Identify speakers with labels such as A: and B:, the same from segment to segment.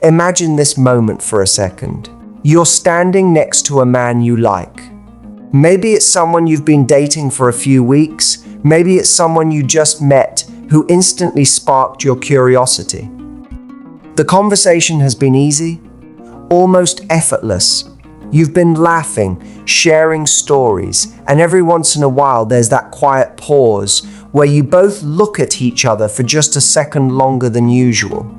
A: Imagine this moment for a second. You're standing next to a man you like. Maybe it's someone you've been dating for a few weeks. Maybe it's someone you just met who instantly sparked your curiosity. The conversation has been easy, almost effortless. You've been laughing, sharing stories, and every once in a while there's that quiet pause where you both look at each other for just a second longer than usual.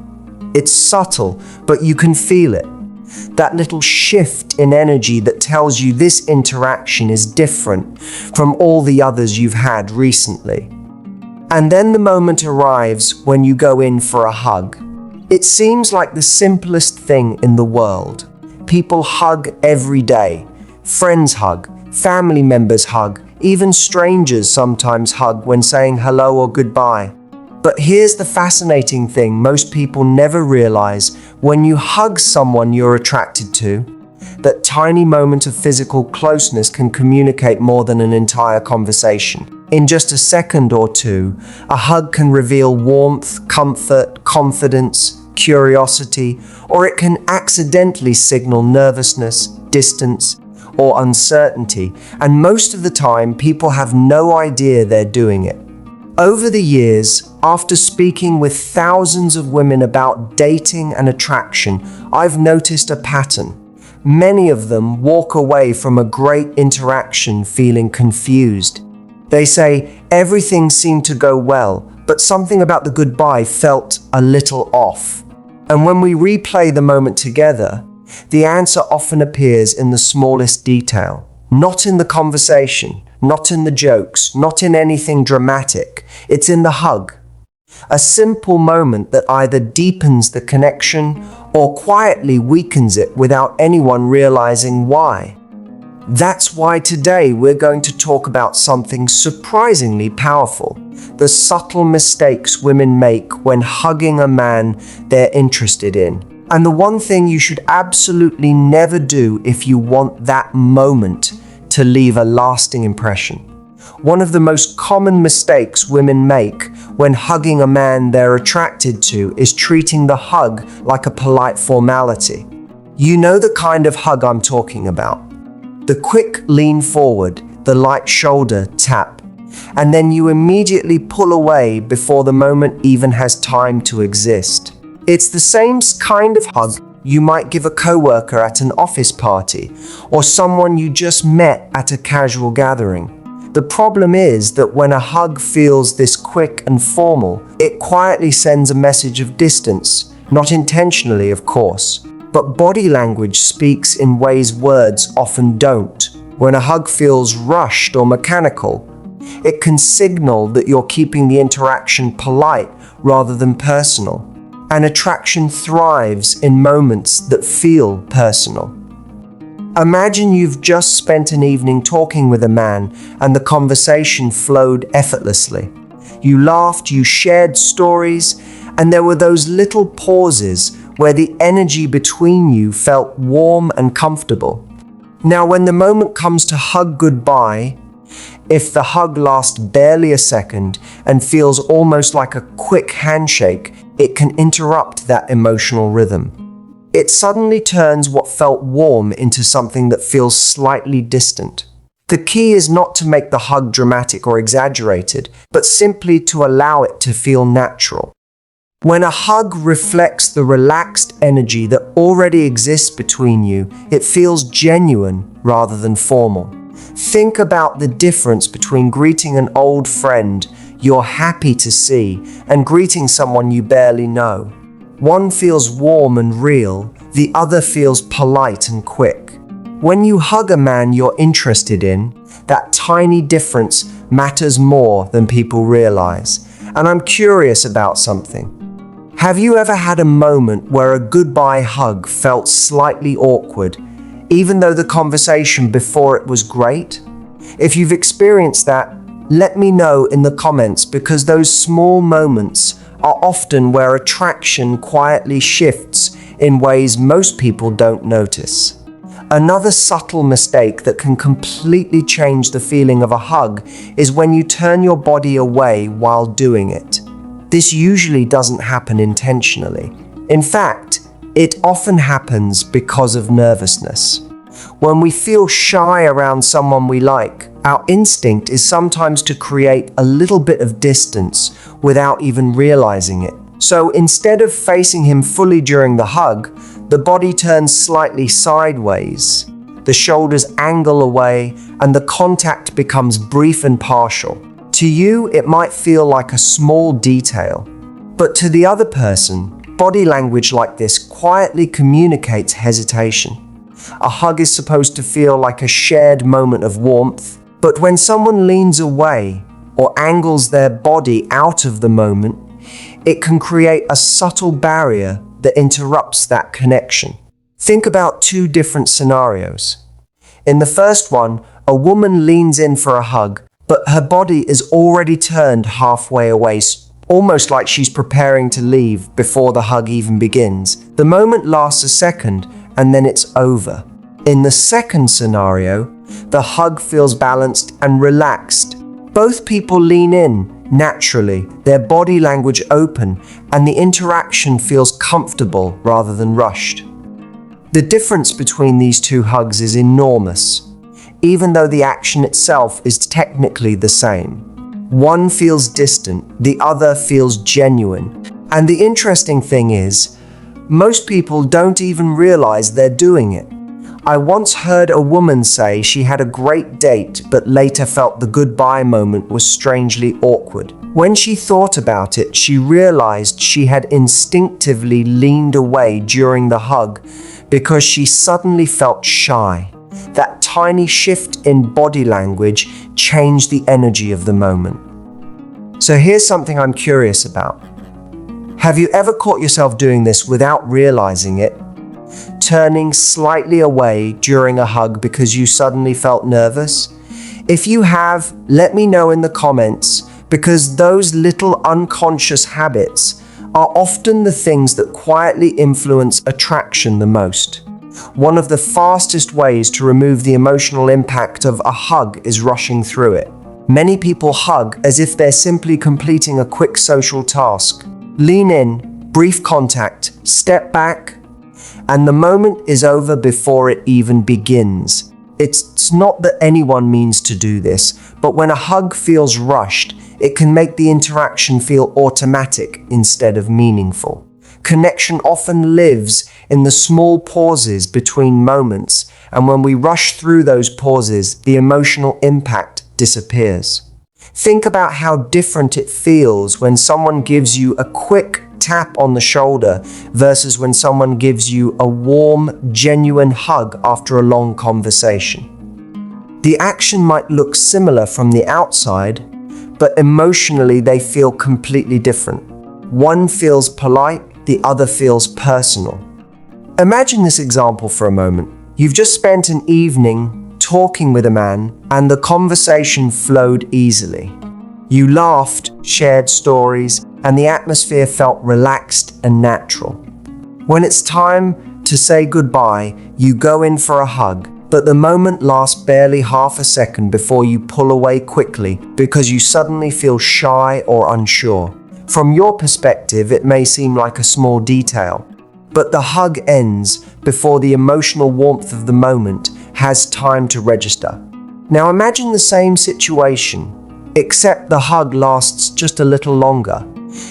A: It's subtle, but you can feel it. That little shift in energy that tells you this interaction is different from all the others you've had recently. And then the moment arrives when you go in for a hug. It seems like the simplest thing in the world. People hug every day. Friends hug, family members hug, even strangers sometimes hug when saying hello or goodbye. But here's the fascinating thing most people never realize: when you hug someone you're attracted to, that tiny moment of physical closeness can communicate more than an entire conversation. In just a second or two, a hug can reveal warmth, comfort, confidence, curiosity, or it can accidentally signal nervousness, distance, or uncertainty, and most of the time people have no idea they're doing it. Over the years, after speaking with thousands of women about dating and attraction, I've noticed a pattern. Many of them walk away from a great interaction feeling confused. They say everything seemed to go well, but something about the goodbye felt a little off. And when we replay the moment together, the answer often appears in the smallest detail. Not in the conversation, not in the jokes, not in anything dramatic. It's in the hug. A simple moment that either deepens the connection or quietly weakens it without anyone realizing why. That's why today we're going to talk about something surprisingly powerful: the subtle mistakes women make when hugging a man they're interested in. And the one thing you should absolutely never do if you want that moment to leave a lasting impression. One of the most common mistakes women make when hugging a man they're attracted to is treating the hug like a polite formality. You know the kind of hug I'm talking about. The quick lean forward, the light shoulder tap, and then you immediately pull away before the moment even has time to exist. It's the same kind of hug you might give a coworker at an office party or someone you just met at a casual gathering. The problem is that when a hug feels this quick and formal, it quietly sends a message of distance, not intentionally, of course. But body language speaks in ways words often don't. When a hug feels rushed or mechanical, it can signal that you're keeping the interaction polite rather than personal. And attraction thrives in moments that feel personal. Imagine you've just spent an evening talking with a man and the conversation flowed effortlessly. You laughed, you shared stories, and there were those little pauses where the energy between you felt warm and comfortable. Now, when the moment comes to hug goodbye, if the hug lasts barely a second and feels almost like a quick handshake, it can interrupt that emotional rhythm. It suddenly turns what felt warm into something that feels slightly distant. The key is not to make the hug dramatic or exaggerated, but simply to allow it to feel natural. When a hug reflects the relaxed energy that already exists between you, it feels genuine rather than formal. Think about the difference between greeting an old friend you're happy to see and greeting someone you barely know. One feels warm and real, the other feels polite and quick. When you hug a man you're interested in, that tiny difference matters more than people realize. And I'm curious about something. Have you ever had a moment where a goodbye hug felt slightly awkward, even though the conversation before it was great? If you've experienced that, let me know in the comments, because those small moments are often where attraction quietly shifts in ways most people don't notice. Another subtle mistake that can completely change the feeling of a hug is when you turn your body away while doing it. This usually doesn't happen intentionally. In fact, It often happens because of nervousness. When we feel shy around someone we like, our instinct is sometimes to create a little bit of distance without even realizing it. So instead of facing him fully during the hug, the body turns slightly sideways, the shoulders angle away, and the contact becomes brief and partial. To you, it might feel like a small detail, but to the other person, body language like this quietly communicates hesitation. A hug is supposed to feel like a shared moment of warmth, but when someone leans away or angles their body out of the moment, it can create a subtle barrier that interrupts that connection. Think about two different scenarios. In the first one, a woman leans in for a hug, but her body is already turned halfway away, almost like she's preparing to leave before the hug even begins. The moment lasts a second, and then it's over. In the second scenario, the hug feels balanced and relaxed. Both people lean in naturally, their body language open, and the interaction feels comfortable rather than rushed. The difference between these two hugs is enormous, even though the action itself is technically the same. One feels distant, the other feels genuine. And the interesting thing is, most people don't even realize they're doing it. I once heard a woman say she had a great date, but later felt the goodbye moment was strangely awkward. When she thought about it, she realized she had instinctively leaned away during the hug because she suddenly felt shy. That tiny shift in body language changed the energy of the moment. So here's something I'm curious about. Have you ever caught yourself doing this without realizing it? Turning slightly away during a hug because you suddenly felt nervous? If you have, let me know in the comments, because those little unconscious habits are often the things that quietly influence attraction the most. One of the fastest ways to remove the emotional impact of a hug is rushing through it. Many people hug as if they're simply completing a quick social task. Lean in, brief contact, step back, and the moment is over before it even begins. It's not that anyone means to do this, but when a hug feels rushed, it can make the interaction feel automatic instead of meaningful. Connection often lives in the small pauses between moments, and when we rush through those pauses, the emotional impact disappears. Think about how different it feels when someone gives you a quick tap on the shoulder versus when someone gives you a warm, genuine hug after a long conversation. The action might look similar from the outside, but emotionally they feel completely different. One feels polite, the other feels personal. Imagine this example for a moment. You've just spent an evening talking with a man, and the conversation flowed easily. You laughed, shared stories, and the atmosphere felt relaxed and natural. When it's time to say goodbye, you go in for a hug, but the moment lasts barely half a second before you pull away quickly because you suddenly feel shy or unsure. From your perspective, it may seem like a small detail, but the hug ends before the emotional warmth of the moment has time to register. Now imagine the same situation, except the hug lasts just a little longer.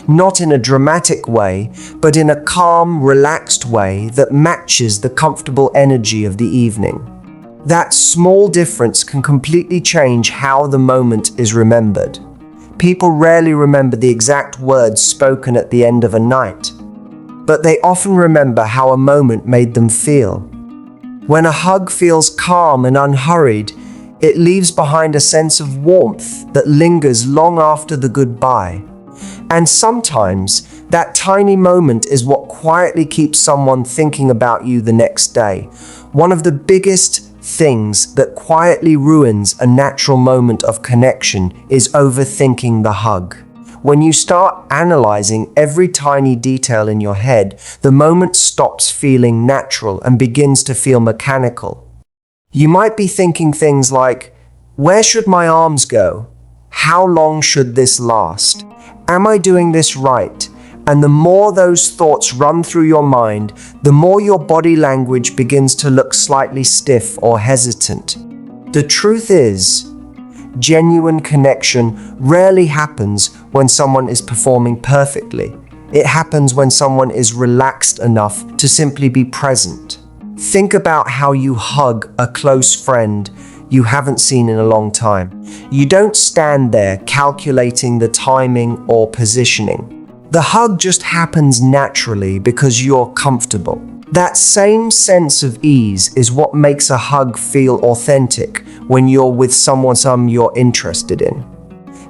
A: Not in a dramatic way, but in a calm, relaxed way that matches the comfortable energy of the evening. That small difference can completely change how the moment is remembered. People rarely remember the exact words spoken at the end of a night, but they often remember how a moment made them feel. When a hug feels calm and unhurried, it leaves behind a sense of warmth that lingers long after the goodbye. And sometimes, that tiny moment is what quietly keeps someone thinking about you the next day. One of the biggest things that quietly ruins a natural moment of connection is overthinking the hug. When you start analyzing every tiny detail in your head, the moment stops feeling natural and begins to feel mechanical. You might be thinking things like, where should my arms go? How long should this last? Am I doing this right? And the more those thoughts run through your mind, the more your body language begins to look slightly stiff or hesitant. The truth is, genuine connection rarely happens when someone is performing perfectly. It happens when someone is relaxed enough to simply be present. Think about how you hug a close friend you haven't seen in a long time. You don't stand there calculating the timing or positioning. The hug just happens naturally because you're comfortable. That same sense of ease is what makes a hug feel authentic when you're with someone you're interested in.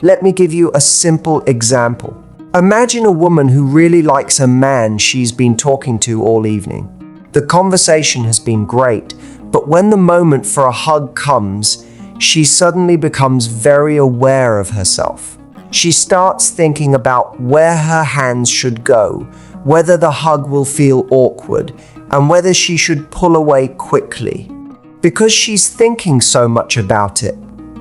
A: Let me give you a simple example. Imagine a woman who really likes a man she's been talking to all evening. The conversation has been great, but when the moment for a hug comes, she suddenly becomes very aware of herself. She starts thinking about where her hands should go, whether the hug will feel awkward, and whether she should pull away quickly. Because she's thinking so much about it,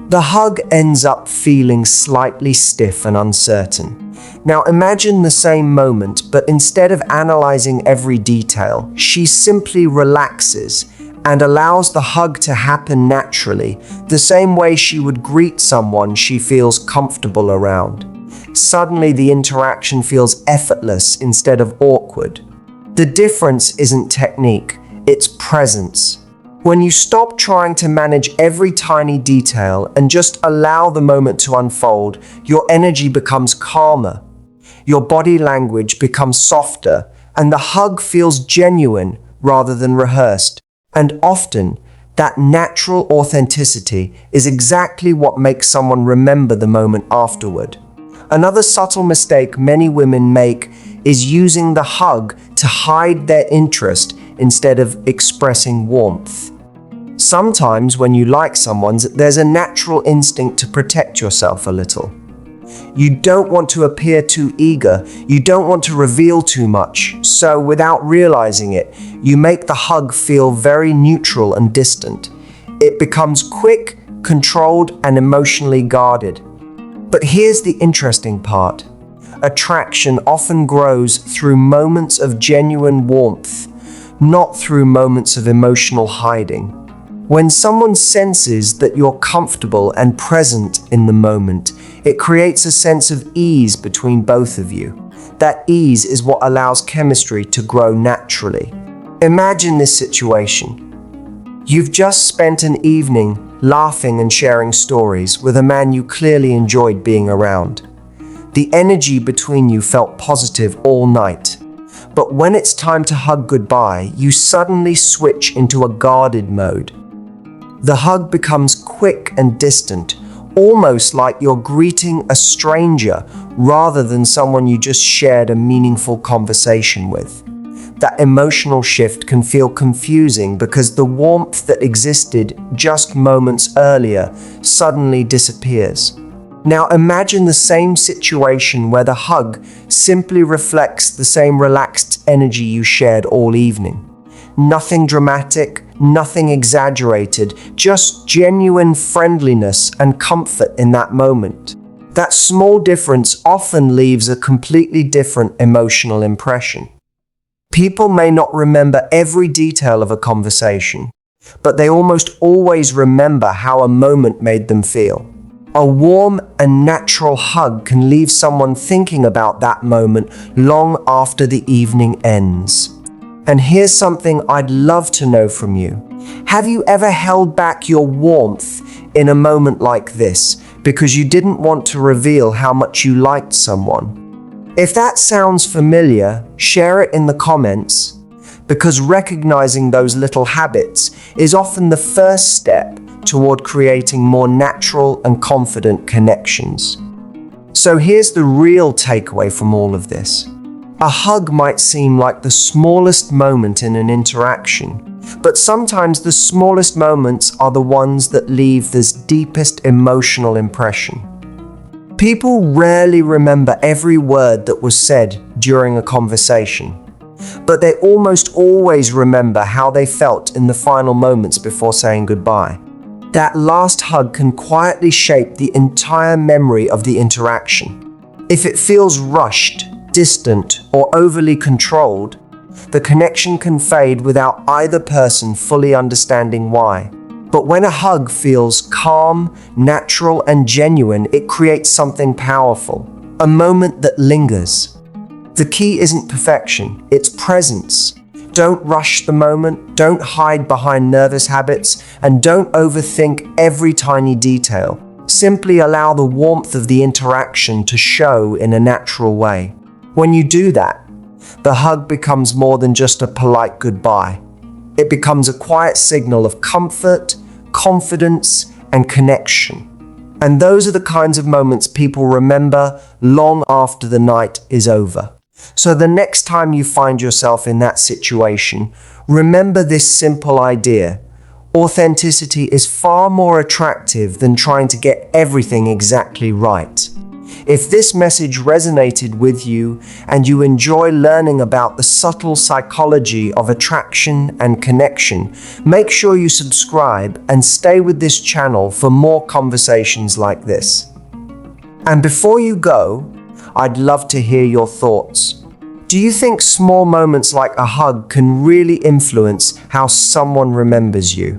A: the hug ends up feeling slightly stiff and uncertain. Now imagine the same moment, but instead of analyzing every detail, she simply relaxes and allows the hug to happen naturally, the same way she would greet someone she feels comfortable around. Suddenly the interaction feels effortless instead of awkward. The difference isn't technique, it's presence. When you stop trying to manage every tiny detail and just allow the moment to unfold, your energy becomes calmer, your body language becomes softer, and the hug feels genuine rather than rehearsed. And often, that natural authenticity is exactly what makes someone remember the moment afterward. Another subtle mistake many women make is using the hug to hide their interest instead of expressing warmth. Sometimes when you like someone, there's a natural instinct to protect yourself a little. You don't want to appear too eager, you don't want to reveal too much, so without realizing it, you make the hug feel very neutral and distant. It becomes quick, controlled, and emotionally guarded. But here's the interesting part. Attraction often grows through moments of genuine warmth, not through moments of emotional hiding. When someone senses that you're comfortable and present in the moment, it creates a sense of ease between both of you. That ease is what allows chemistry to grow naturally. Imagine this situation. You've just spent an evening laughing and sharing stories with a man you clearly enjoyed being around. The energy between you felt positive all night. But when it's time to hug goodbye, you suddenly switch into a guarded mode. The hug becomes quick and distant, almost like you're greeting a stranger rather than someone you just shared a meaningful conversation with. That emotional shift can feel confusing because the warmth that existed just moments earlier suddenly disappears. Now imagine the same situation where the hug simply reflects the same relaxed energy you shared all evening. Nothing dramatic, nothing exaggerated, just genuine friendliness and comfort in that moment. That small difference often leaves a completely different emotional impression. People may not remember every detail of a conversation, but they almost always remember how a moment made them feel. A warm and natural hug can leave someone thinking about that moment long after the evening ends. And here's something I'd love to know from you. Have you ever held back your warmth in a moment like this because you didn't want to reveal how much you liked someone? If that sounds familiar, share it in the comments, because recognizing those little habits is often the first step toward creating more natural and confident connections. So here's the real takeaway from all of this. A hug might seem like the smallest moment in an interaction, but sometimes the smallest moments are the ones that leave this deepest emotional impression. People rarely remember every word that was said during a conversation, but they almost always remember how they felt in the final moments before saying goodbye. That last hug can quietly shape the entire memory of the interaction. If it feels rushed, distant, or overly controlled, the connection can fade without either person fully understanding why. But when a hug feels calm, natural, and genuine, it creates something powerful, a moment that lingers. The key isn't perfection, it's presence. Don't rush the moment, don't hide behind nervous habits, and don't overthink every tiny detail. Simply allow the warmth of the interaction to show in a natural way. When you do that, the hug becomes more than just a polite goodbye. It becomes a quiet signal of comfort, confidence, and connection. And those are the kinds of moments people remember long after the night is over. So the next time you find yourself in that situation, remember this simple idea. Authenticity is far more attractive than trying to get everything exactly right. If this message resonated with you and you enjoy learning about the subtle psychology of attraction and connection, make sure you subscribe and stay with this channel for more conversations like this. And before you go, I'd love to hear your thoughts. Do you think small moments like a hug can really influence how someone remembers you?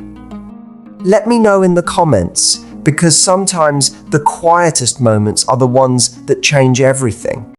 A: Let me know in the comments, because sometimes the quietest moments are the ones that change everything.